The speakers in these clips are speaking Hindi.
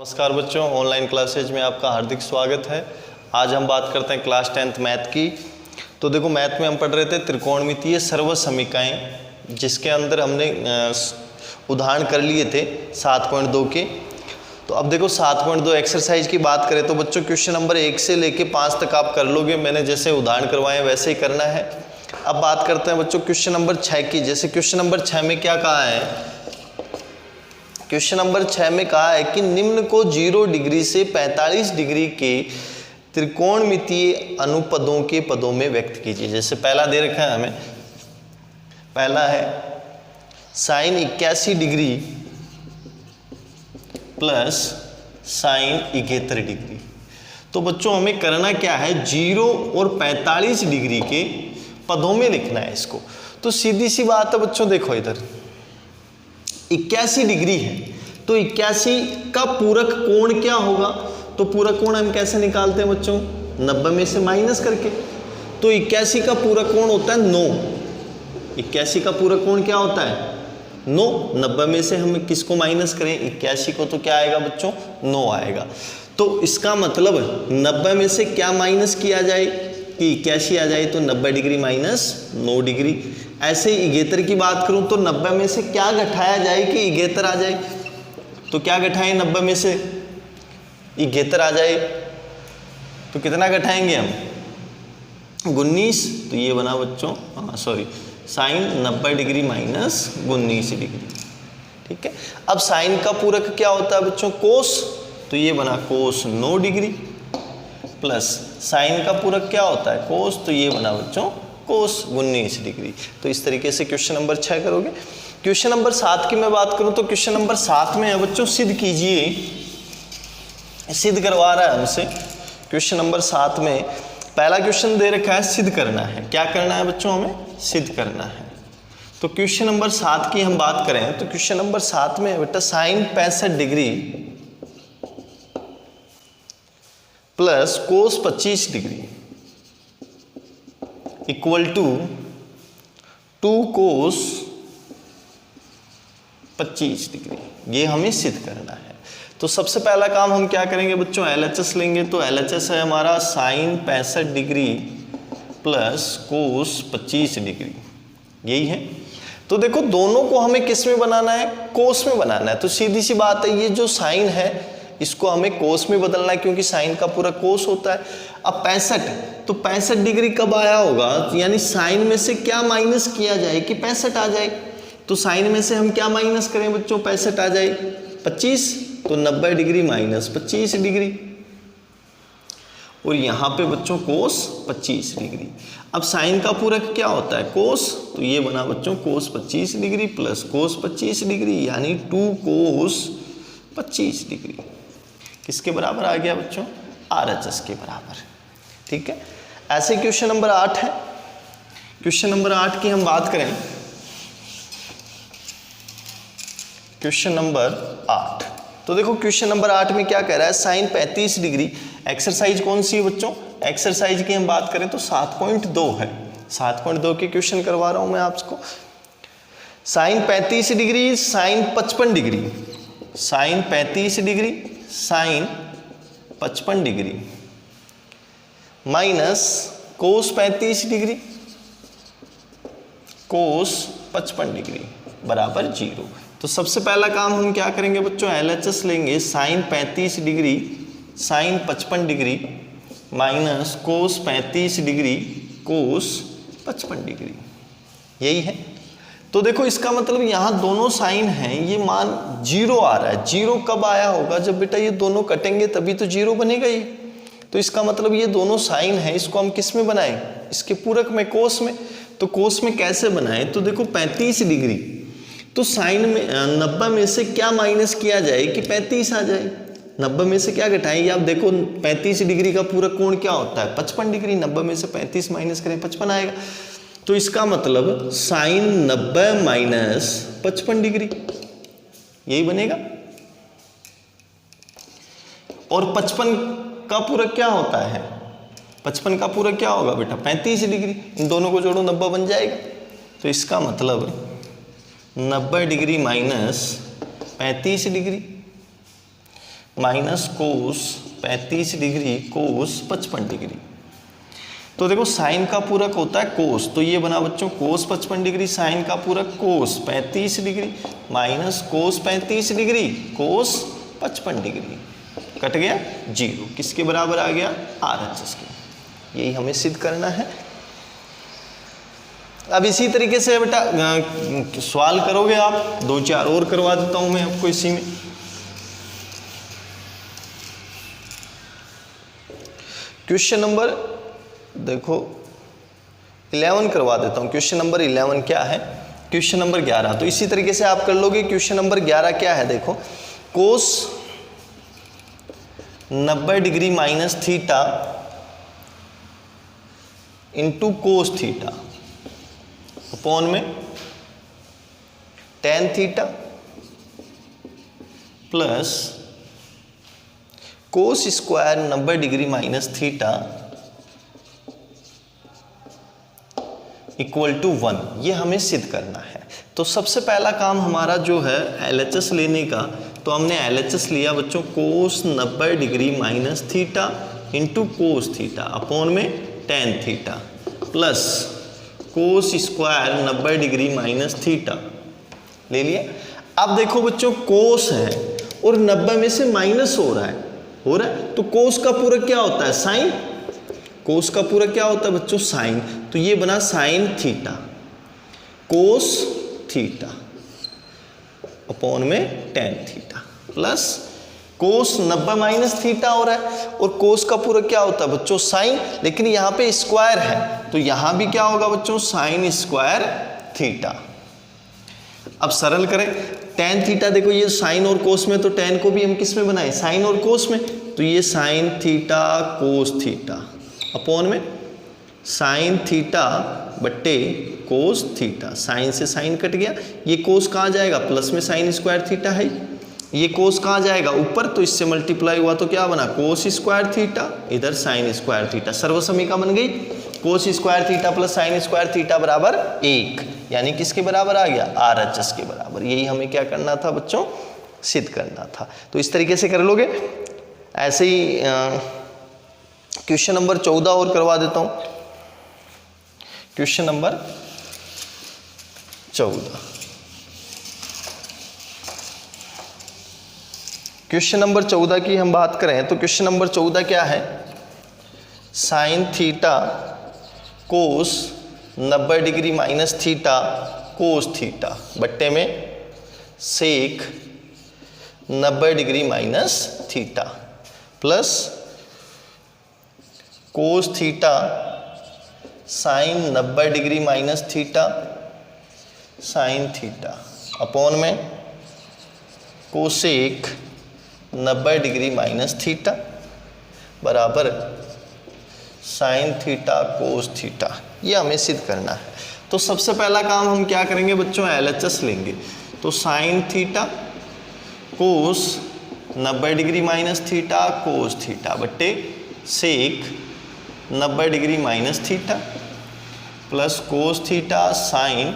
नमस्कार बच्चों, ऑनलाइन क्लासेज में आपका हार्दिक स्वागत है। आज हम बात करते हैं क्लास 10th मैथ की। तो देखो, मैथ में हम पढ़ रहे थे त्रिकोणमितीय सर्वसमीकाएं, जिसके अंदर हमने उदाहरण कर लिए थे 7.2 के। तो अब देखो 7.2 एक्सरसाइज की बात करें तो बच्चों क्वेश्चन नंबर 1 से लेके 5 तक आप कर लोगे। मैंने जैसे उदाहरण करवाए वैसे ही करना है। अब बात करते हैं बच्चों क्वेश्चन नंबर 6 की। जैसे क्वेश्चन नंबर 6 में क्या कहा है, क्वेश्चन नंबर 6 में कहा है कि निम्न को 0 डिग्री से 45 डिग्री के त्रिकोणमितीय अनुपदों के पदों में व्यक्त कीजिए। जैसे पहला दे रखा है हमें, पहला है sine 81 degree plus sine 71 degree. तो बच्चों हमें करना क्या है, 0 और 45 डिग्री के पदों में लिखना है इसको। तो सीधी सी बात है बच्चों, देखो इधर 81 डिग्री है तो 81 का पूरक कोण क्या होगा। तो पूरक कोण हम कैसे निकालते हैं बच्चों, 90 में से माइनस करके। तो 81 का पूरक कोण होता है 9। 81 का पूरक कोण क्या होता है 9। 90 में से हम किसको माइनस करें, 81 को, तो क्या आएगा बच्चों 9 आएगा। तो इसका मतलब 90 में से क्या माइनस किया जाए कि 81 आ जाए, तो 90 डिग्री माइनस 9 डिग्री। ऐसे ही 71 की बात करूं तो 90 में से क्या घटाया जाए कि 71 आ जाए। तो क्या घटाएं 90 में से 71 आ जाए, तो कितना घटाएंगे हम 19। तो ये बना बच्चों साइन 90 डिग्री माइनस 19 डिग्री। ठीक है। अब साइन का पूरक क्या होता है बच्चों, कोस। तो ये बना कोस 9 डिग्री प्लस साइन का पूरक क्या होता है कोस। तो ये बना बच्चों कोस 19 डिग्री। तो इस तरीके से क्वेश्चन नंबर 6 करोगे। क्वेश्चन नंबर 7 की मैं बात करूं तो क्वेश्चन नंबर 7 में है बच्चों, सिद्ध कीजिए। सिद्ध करवा रहा है हमसे। क्वेश्चन नंबर 7 में पहला क्वेश्चन दे रखा है, सिद्ध करना है। क्या करना है बच्चों, हमें सिद्ध करना है। तो क्वेश्चन नंबर 7 की हम बात करें तो क्वेश्चन नंबर 7 में बेटा sine 65 degree plus cos 25 degree equal to 2 cos 25 degree, ये हमें सिद्ध करना है। तो सबसे पहला काम हम क्या करेंगे बच्चों, LHS लेंगे। तो LHS है हमारा sine 65 degree plus cos 25 degree, यही है। तो देखो दोनों को हमें किस में बनाना है, कोस में बनाना है। तो सीधी सी बात है, ये जो साइन है इसको हमें कोस में बदलना है, क्योंकि साइन का पूरा कोस होता है। अब 65, तो 65 डिग्री कब आया होगा, यानी साइन में से क्या माइनस किया जाए कि 65 आ जाए। तो साइन में से हम क्या माइनस करें बच्चों, 65 आ जाए 25। तो 90 डिग्री माइनस 25 डिग्री, और यहाँ पे बच्चों कोस 25 डिग्री। अब साइन का पूरक क्या होता है कोस। तो ये बना बच्चों कोस 25 डिग्री प्लस कोस 25 डिग्री, यानी 2 कोस 25 डिग्री। किसके बराबर आ गया बच्चों, RHS के बराबर। ठीक है। ऐसे क्वेश्चन नंबर 8 है। क्वेश्चन नंबर 8 की हम बात करें, क्वेश्चन नंबर 8। तो देखो क्वेश्चन नंबर 8 में क्या कह रहा है, साइन 35 डिग्री। एक्सरसाइज कौन सी है बच्चों, एक्सरसाइज की हम बात करें तो 7.2 है। 7.2 के क्वेश्चन करवा रहा हूं मैं आपको। Sine 35 degree sine 55 degree, sine 35 degree sine 55 degree minus cos 35 degree cos 55 degree बराबर 0। तो सबसे पहला काम हम क्या करेंगे बच्चों, LHS लेंगे। Sine 35 degree sine 55 degree minus cos 35 degree cos 55 degree, यही है। तो देखो इसका मतलब यहाँ दोनों साइन हैं, ये मान 0 आ रहा है। 0 कब आया होगा, जब बेटा ये दोनों कटेंगे तभी तो 0 बनेगा ये। तो इसका मतलब ये दोनों साइन हैं, इसको हम किस में बनाएं, इसके पूरक में, कोस में। तो कोस में कैसे बनाएं, तो देखो 35 डिग्री, तो साइन में 90 में से क्या माइनस किया जाए कि 35 आ जाए। 90 में से क्या घटाएंगे, आप देखो 35 डिग्री का पूरक कोण क्या होता है 55 डिग्री। 90 में से 35 माइनस करें 55 आएगा। तो इसका मतलब साइन 90 माइनस 55 डिग्री, यही बनेगा। और 55 का पूरक क्या होता है, 55 का पूरक क्या होगा बेटा 35 डिग्री। इन दोनों को जोड़ो 90 बन जाएगा। तो इसका मतलब 90 degree minus 35 degree minus cos 35 degree cos 55 degree. तो देखो साइन का पूरक होता है कोस, तो ये बना बच्चों कोस 55 डिग्री, साइन का पूरक कोस 35 degree minus cos 35 degree cos 55 degree, cut गया 0, किसके बराबर आ गया RHS के। यही हमें सिद्ध करना है। अब इसी तरीके से बेटा सवाल करोगे आप, 2-4 और करवा देता हूं मैं आपको इसी में। क्वेश्चन नंबर देखो 11 करवा देता हूं। क्वेश्चन नंबर 11 क्या है, क्वेश्चन नंबर 11, तो इसी तरीके से आप कर लोगे। क्वेश्चन नंबर 11 क्या है, देखो cos 90 degree minus theta into cos theta upon में tan theta plus cos square 90 degree minus theta equal to 1, ये हमें सिद्ध करना है। तो सबसे पहला काम हमारा जो है LHS लेने का, तो हमने LHS लिया बच्चों cos 90 degree minus theta into cos theta upon में tan theta plus cos square 90 degree minus theta ले लिया। अब देखो बच्चों कोस है और 90 में से माइनस हो रहा है, तो कोस का पूरक क्या होता है साइन, कोस का पूरक क्या होता है बच्चों साइन, तो ये बना sine theta cos theta upon में tan theta plus cos 90 minus theta हो रहा है, और कोस का पूरक क्या होता है बच्चों साइन, लेकिन यहाँ पे स्क्वायर है तो यहाँ भी क्या होगा बच्चों साइन स्क्वायर थीटा। अब सरल करें, टेन थीटा देखो ये साइन और कोस में, तो टेन को भी हम किस में बनाए साइन और कोस में, तो ये sign theta cos theta upon में साइन थीटा बट्टे कोस थीटा, साइन से साइन कट गया, ये कोस कहाँ जाएगा प्लस में साइन स्क्वायर थीटा है, ये कोस कहाँ जाएगा ऊपर, तो इससे मल्टीप्लाई हुआ तो क्या बना कोस स्क्वायर थीटा, इधर साइन स्क्वायर थीटा, सर्वसमीका बन गई cos square theta plus sine square theta बराबर 1, यानी किसके बराबर आ गया RHS के बराबर। यही हमें क्या करना था बच्चों सिद्ध करना था। तो इस तरीके से कर लोगे। ऐसे ही क्वेश्चन नंबर 14 और करवा देता हूं। क्वेश्चन नंबर 14, क्वेश्चन नंबर 14 की हम बात करें तो क्वेश्चन नंबर 14 क्या है, साइन थीटा कोस 90 degree minus theta cos theta बट्टे में सेक 90 degree minus theta plus cos theta sine 90 degree minus theta sine theta upon में कोसेक 90 डिग्री माइनस थीटा बराबर साइन थीटा कोस थीटा, ये हमें सिद्ध करना है। तो सबसे पहला काम हम क्या करेंगे बच्चों LHS लेंगे, तो साइन थीटा कोस 90 degree minus theta cos theta बट्टे सेक 90 degree minus theta plus cos theta sine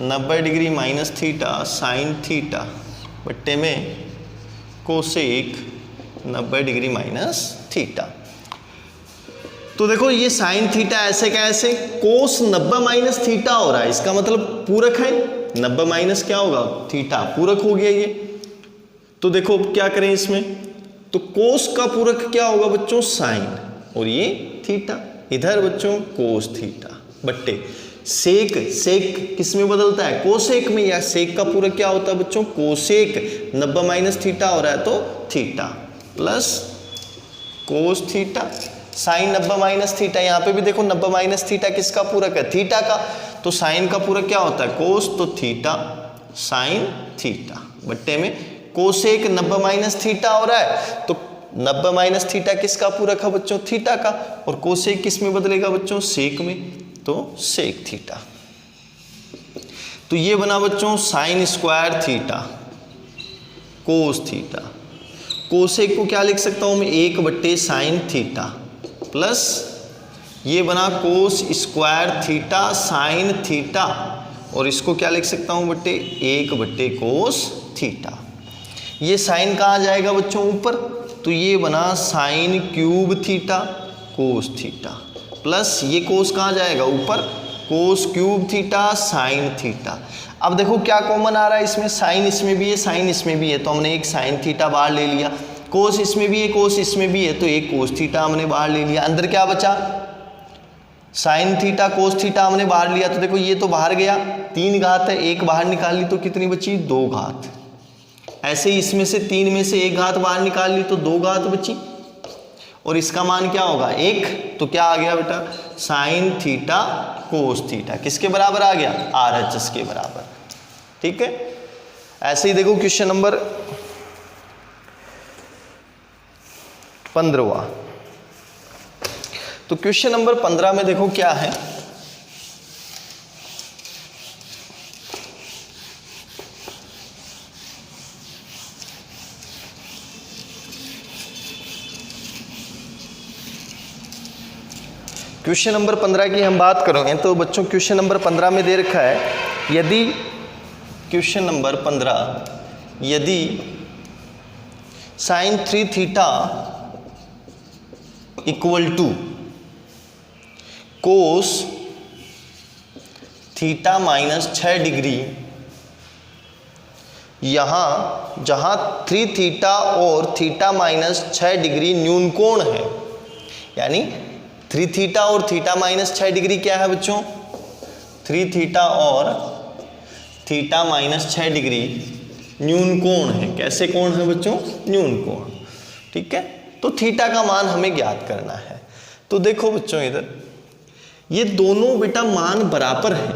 90 degree minus theta sine theta बट्टे में कोसेक 90 डिग्री माइनस थीटा। तो देखो ये साइन थीटा ऐसे कैसे, कोस 90 माइनस थीटा हो रहा है, इसका मतलब पूरक है, 90 माइनस क्या होगा थीटा, पूरक हो गया ये। तो देखो क्या करें इसमें, तो कोस का पूरक क्या होगा बच्चों साइन, और ये थीटा, इधर बच्चों कोस थीटा बट्टे सेक, सेक किस में बदलता है कोसेक में, या सेक का पूरक क्या होता है बच्चों कोसेक 90 माइनस थीटा हो रहा है तो theta plus cos theta sine 90 minus theta, यहाँ पे भी देखो 90 माइनस थीटा किसका पूरक है थीटा का, तो साइन का पूरक क्या होता है कोस, तो थीटा साइन थीटा बट्टे में कोसेक 90 माइनस थीटा हो रहा है, तो 90 माइनस थीटा किसका पूरक है बच्चों थीटा का, और कोसेक किस में बदलेगा बच्चों सेक में, तो सेक थीटा। तो ये बना बच्चों sine square theta cos theta, cosec को क्या लिख सकता हूं मैं 1 साइन थीटा प्लस ये बना cos square theta sine theta, और इसको क्या लिख सकता हूं बट्टे 1 कोस थीटा। ये साइन कहाँ जाएगा बच्चों ऊपर, तो ये बना sine cube theta cos theta, plus ये कोस कहाँ जाएगा ऊपर, cos cube theta sine theta. अब देखो क्या कॉमन आ रहा है इसमें, साइन इसमें भी है साइन इसमें भी है, तो हमने एक साइन थीटा बाहर ले लिया, कोस इसमें भी है कोस इसमें भी है, तो एक कोस थीटा हमने बाहर ले लिया। अंदर क्या बचा, साइन थीटा कोस थीटा हमने बाहर लिया, तो देखो ये तो बाहर गया, 3 घात है, एक बाहर निकाल ली तो कितनी बची, 2 घात। ऐसे ही इसमें से 3 में से 1 घात बाहर निकाल ली तो 2 घात बची, और इसका मान क्या होगा 1, तो क्या आ गया बेटा, साइन थीटा कोस थीटा किसके बराबर आ गया, RHS के बराबर। ठीक है, ऐसे ही देखो क्वेश्चन नंबर 15। तो क्वेश्चन नंबर 15 में देखो क्या है, क्वेश्चन नंबर 15 की हम बात करेंगे तो बच्चों क्वेश्चन नंबर 15 में दे रखा है, यदि क्वेश्चन नंबर 15 यदि sine 3 theta equal to cos theta minus 6 degree, यहाँ जहाँ 3 थीटा और थीटा माइनस 6 डिग्री न्यून कोण है, यानी 3 थीटा और थीटा माइनस 6 डिग्री क्या है बच्चों, 3 थीटा और थीटा माइनस 6 डिग्री न्यून कोण है। कैसे कोण है बच्चों, न्यून कोण। ठीक है, तो थीटा का मान हमें ज्ञात करना है। तो देखो बच्चों इधर ये दोनों बेटा मान बराबर हैं।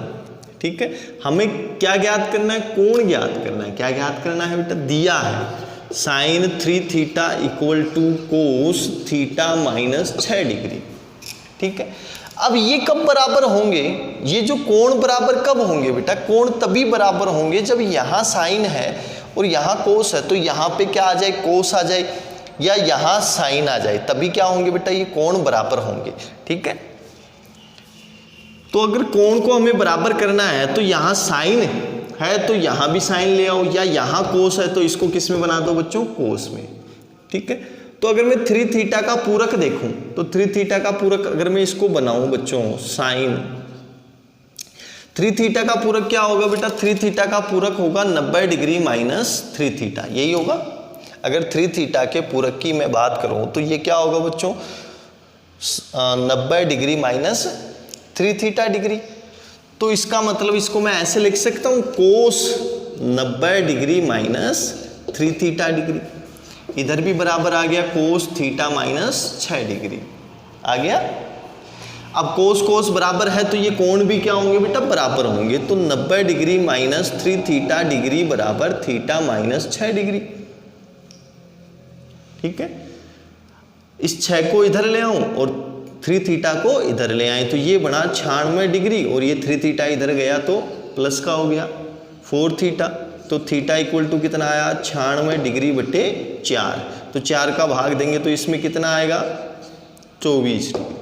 ठीक है, हमें क्या ज्ञात करना है, कोण ज्ञात करना है। क्या ज्ञात करना है बेटा, दिया है sine 3 theta equal to cos theta minus 6 degree. ठीक है, अब ये कब बराबर होंगे, ये जो कोण बराबर कब होंगे बेटा, कोण तभी बराबर होंगे जब यहाँ साइन है और यहाँ कोस है, तो यहाँ पे क्या आ जाए, कोस आ जाए, या यहाँ साइन आ जाए, तभी क्या होंगे बेटा, ये कोण बराबर होंगे। ठीक है, तो अगर कोण को हमें बराबर करना है तो यहाँ साइन है तो यहाँ भी साइन ले आओ, या यहाँ कोस है तो इसको किस में बना दो बच्चों, कोस में। ठीक है, तो अगर मैं 3 थीटा का पूरक देखूं तो 3 थीटा का पूरक अगर मैं इसको बनाऊं बच्चों, साइन 3 थीटा का पूरक क्या होगा बेटा, 3 थीटा का पूरक होगा 90 डिग्री माइनस 3 थीटा, यही होगा। अगर 3 थीटा के पूरक की मैं बात करूं तो ये क्या होगा बच्चों, 90 डिग्री माइनस 3 थीटा डिग्री। तो इसका मतलब इसको मैं ऐसे लिख सकता हूं, कोस 90 डिग्री माइनस 3 थीटा डिग्री। इधर भी बराबर आ गया कोस थीटा माइनस 6 डिग्री आ गया। अब कोस कोस बराबर है तो ये कोण भी क्या होंगे बेटा, बराबर होंगे। तो 90 डिग्री माइनस 3 थीटा डिग्री बराबर थीटा माइनस 6 डिग्री। ठीक है, इस 6 को इधर ले आऊं और 3 थीटा को इधर ले आए तो ये बना 96 डिग्री, और ये 3 थीटा इधर गया तो प्लस का हो गया 4 थीटा। तो थीटा इक्वल टू कितना आया, 96 डिग्री बटे 4। तो 4 का भाग देंगे तो इसमें कितना आएगा, 24 डिग्री।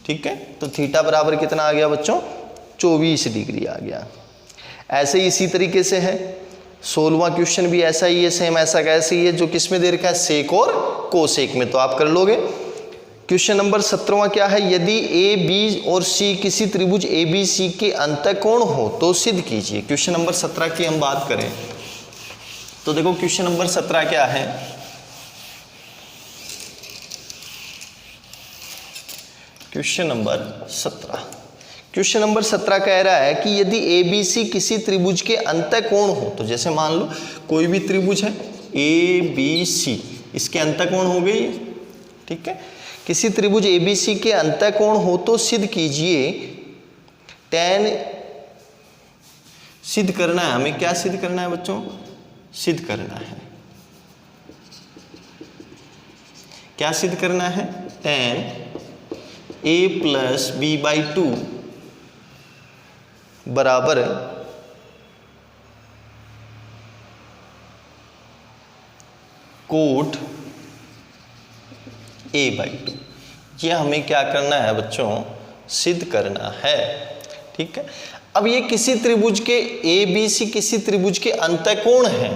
ठीक है, तो थीटा बराबर कितना आ गया बच्चों, 24 डिग्री आ गया। ऐसे ही इसी तरीके से है 16वां क्वेश्चन भी ऐसा ही है, सेम ऐसा कैसे ही है, जो किस में दे रखा है, सेक और कोसेक में, तो आप कर लोगे। क्वेश्चन नंबर 17वां क्या है, यदि ए बी और सी किसी त्रिभुज ए बी सी के अंतःकोण हो तो सिद्ध कीजिए। क्वेश्चन नंबर 17 की हम बात करें तो देखो क्वेश्चन नंबर 17 क्या है, क्वेश्चन नंबर 17 कह रहा है कि यदि ए बी सी किसी त्रिभुज के अंतःकोण हो, तो जैसे मान लो कोई भी त्रिभुज है ए बी सी, इसके अंतःकोण हो गए। ठीक है, किसी त्रिभुज ए बी सी के अंतःकोण हो तो सिद्ध कीजिए tan, सिद्ध करना है हमें। क्या सिद्ध करना है बच्चों, सिद्ध करना है, क्या सिद्ध करना है, tan a plus b by 2 बराबर कोट a बाई 2। ये हमें क्या करना है बच्चों, सिद्ध करना है। ठीक है, अब ये किसी त्रिभुज के ए बी सी किसी त्रिभुज के अंतःकोण है,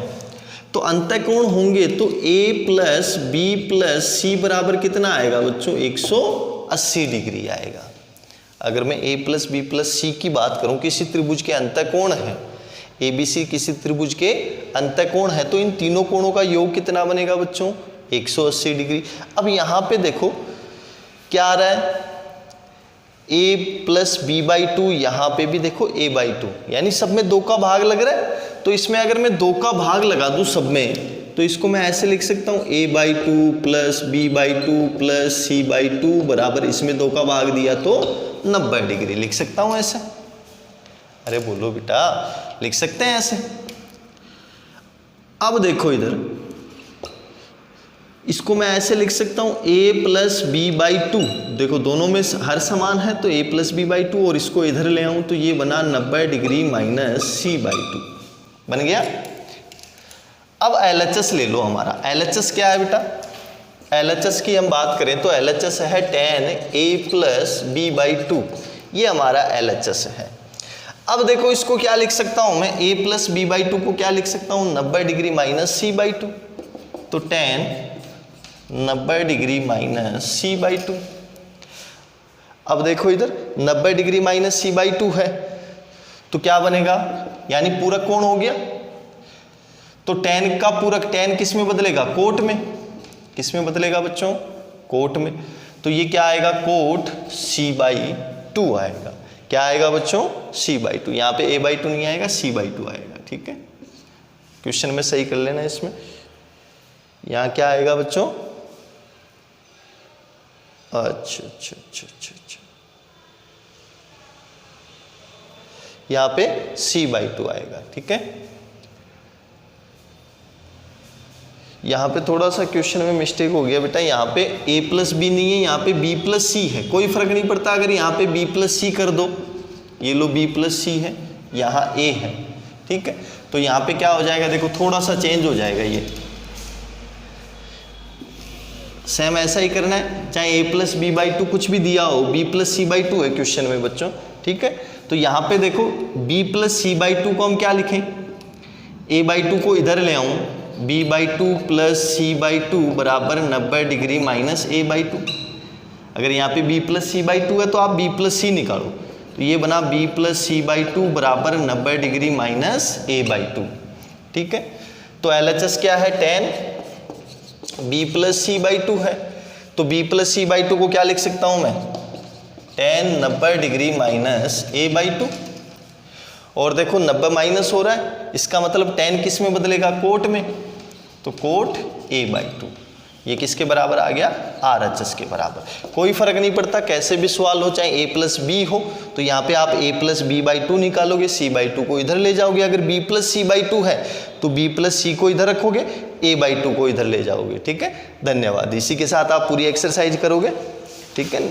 तो अंतःकोण होंगे तो a प्लस बी प्लस सी बराबर कितना आएगा बच्चों, 180 डिग्री आएगा। अगर मैं a प्लस बी प्लस सी की बात करूं, किसी त्रिभुज के अंतःकोण है, ABC किसी त्रिभुज के अंतःकोण है, तो इन तीनों कोणों का योग कितना बनेगा बच्चों, 180 डिग्री। अब यहाँ पे देखो क्या आ रहा है, a plus b by two, यहाँ पे भी देखो a बाई टू, यानी सब में 2 का भाग लग रहा है। तो इसमें अगर मैं 2 का भाग लगा दूं सब में, तो इसको मैं ऐसे लिख सकता हूँ a by two plus b by two plus c by two बराबर, इसमें 2 का भाग दिया तो 90 डिग्री लिख सकता हूँ ऐसे। अरे बोलो बेटा, लिख सकते हैं ऐसे। अब देखो इधर, इसको मैं ऐसे लिख सकता हूँ a plus b by two, देखो दोनों में हर समान है तो a plus b by two, और इसको इधर ले आऊँ तो ये बना 90 degree minus c by two बन गया। अब LHS ले लो हमारा। LHS क्या है बेटा, LHS की हम बात करें तो LHS है tan a plus b by two, ये हमारा LHS है। अब देखो इसको क्या लिख सकता हूँ मैं, a plus b by two को क्या लिख सकता हूँ, 90 degree minus c by two, तो tan 90 degree minus c by two. अब देखो इधर 90 degree minus c by two है तो क्या बनेगा, यानी पूरक कोण हो गया। तो tan का पूरक, tan किस में बदलेगा, कोट में। किस में बदलेगा बच्चों, कोट में। तो ये क्या आएगा, कोट सी बाई टू आएगा। क्या आएगा बच्चों, सी बाई टू। यहाँ पे a बाई टू नहीं आएगा, सी बाई टू आएगा। ठीक है, क्वेश्चन में सही कर लेना। इसमें यहाँ क्या आएगा बच्चों, अच्छा अच्छा अच्छा अच्छा अच्छा, यहाँ पे c बाई टू आएगा। ठीक है, यहाँ पे थोड़ा सा क्वेश्चन में मिस्टेक हो गया बेटा, यहाँ पे a प्लस बी नहीं है, यहाँ पे b प्लस सी है। कोई फर्क नहीं पड़ता अगर यहाँ पे b प्लस सी कर दो, ये लो b प्लस सी है, यहाँ a है। ठीक है, तो यहाँ पे क्या हो जाएगा, देखो थोड़ा सा चेंज हो जाएगा। ये सेम ऐसा ही करना है, चाहे a plus b by two कुछ भी दिया हो, b plus c by two है क्वेश्चन में बच्चों। ठीक है, तो यहाँ पे देखो b plus c by two को हम क्या लिखें, a बाई टू को इधर ले आऊँ, b by two plus c by two बराबर 90 degree minus a by two. अगर यहाँ पे b plus c by two है तो आप b प्लस सी निकालो, तो ये बना b plus c by two बराबर 90 degree minus a by two. ठीक है, तो LHS क्या है, tan b plus c by two है, तो b plus c by two को क्या लिख सकता हूँ मैं, tan 90 degree minus a by two. और देखो 90 माइनस हो रहा है, इसका मतलब tan किस में बदलेगा, कोट में, तो कोट a बाई टू। ये किसके बराबर आ गया, RHS के बराबर। कोई फर्क नहीं पड़ता कैसे भी सवाल हो, चाहे a प्लस बी हो तो यहाँ पे आप a plus b by two निकालोगे, c बाई टू को इधर ले जाओगे। अगर b plus c by two है तो b प्लस सी को इधर रखोगे, a बाई टू को इधर ले जाओगे। ठीक है, धन्यवाद। इसी के साथ आप पूरी एक्सरसाइज करोगे। ठीक है।